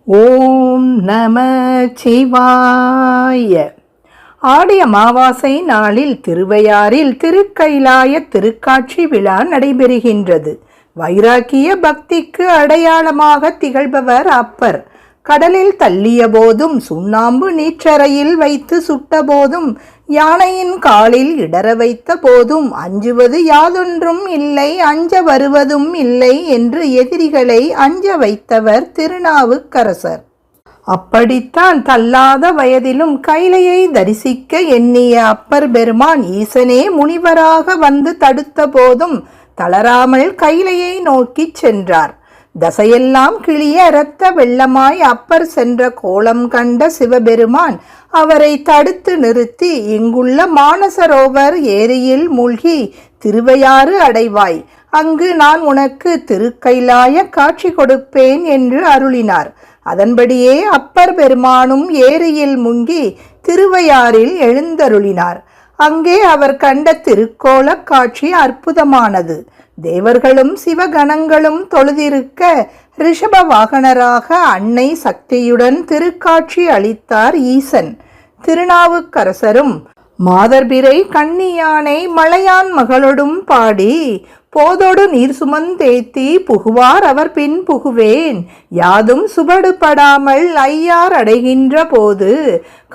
ஓம் நம சிவாய. ஆடி அமாவாசை நாளில் திருவையாறில் திருக்கைலாய திருக்காட்சி விழா நடைபெறுகின்றது. வைராக்கிய பக்திக்கு அடையாளமாக திகழ்பவர் அப்பர். கடலில் தள்ளிய போதும், சுண்ணாம்பு நீற்றறையில் வைத்து சுட்ட போதும், யானையின் காலில் இடற வைத்த போதும் அஞ்சுவது யாதொன்றும் இல்லை, அஞ்ச வருவதும் இல்லை என்று எதிரிகளை அஞ்ச வைத்தவர் திருநாவுக்கரசர். அப்படித்தான் தள்ளாத வயதிலும் கைலையை தரிசிக்க எண்ணிய அப்பர் பெருமான் ஈசனே முனிவராக வந்து தடுத்த போதும் தளராமல் கைலையை நோக்கி சென்றார். தசையெல்லாம் கிளிய இரத்த வெள்ளமாய் அப்பர் சென்ற கோலம் கண்ட சிவபெருமான் அவரை தடுத்து நிறுத்தி, இங்குள்ள மானசரோவர் ஏரியில் மூழ்கி திருவையாறு அடைவாய், அங்கு நான் உனக்கு திருக்கைலாய காட்சி கொடுப்பேன் என்று அருளினார். அதன்படியே அப்பர் பெருமானும் ஏரியில் முங்கி திருவையாறில் எழுந்தருளினார். அங்கே அவர் கண்ட திருக்கோல காட்சி அற்புதமானது. தேவர்களும் சிவகணங்களும் தொழுதிருக்க ரிஷப வாகனராக அன்னை சக்தியுடன் திருக்காட்சி அளித்தார் ஈசன். திருநாவுக்கரசரும் மாதர்பிறை கன்னியானை மலையான் மகளொடும் பாடி, போதோடு நீர் சுமந்தேத்தி புகுவார் அவர் பின் புகுவேன், யாதும் சுவடுபடாமல் ஐயார் அடைகின்ற போது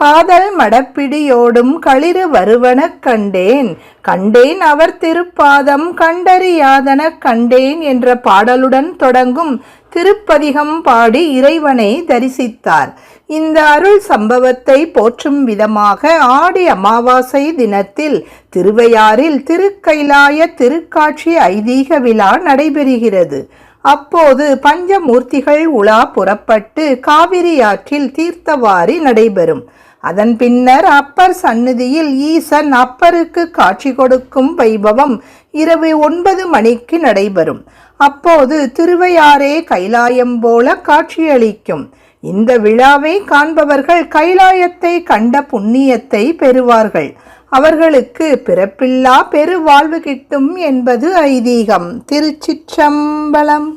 காதல் மடப்பிடியோடும் களிறு வருவனக் கண்டேன், கண்டேன் அவர் திருப்பாதம் கண்டறியாதனக் கண்டேன் என்ற பாடலுடன் தொடங்கும் திருப்பதிகம் பாடி இறைவனை தரிசித்தார். இந்த அருள் சம்பவத்தை போற்றும் விதமாக ஆடி அமாவாசை தினத்தில் திருவையாறில் திருக்கைலாய திருக்காட்சி ஐதீக விழா நடைபெறுகிறது. அப்போது பஞ்சமூர்த்திகள் உலா புறப்பட்டு காவிரி ஆற்றில் தீர்த்தவாரி நடைபெறும். அதன் பின்னர் அப்பர் சந்நிதியில் ஈசன் அப்பருக்கு காட்சி கொடுக்கும் வைபவம் இரவு 9 மணிக்கு நடைபெறும். அப்போது திருவையாறே கைலாயம் போல காட்சியளிக்கும். இந்த விழாவை காண்பவர்கள் கைலாயத்தை கண்ட புண்ணியத்தை பெறுவார்கள். அவர்களுக்கு பிறப்பில்லா பெருவாழ்வு கிட்டும் என்பது ஐதீகம். திருச்சிற்றம்பலம்.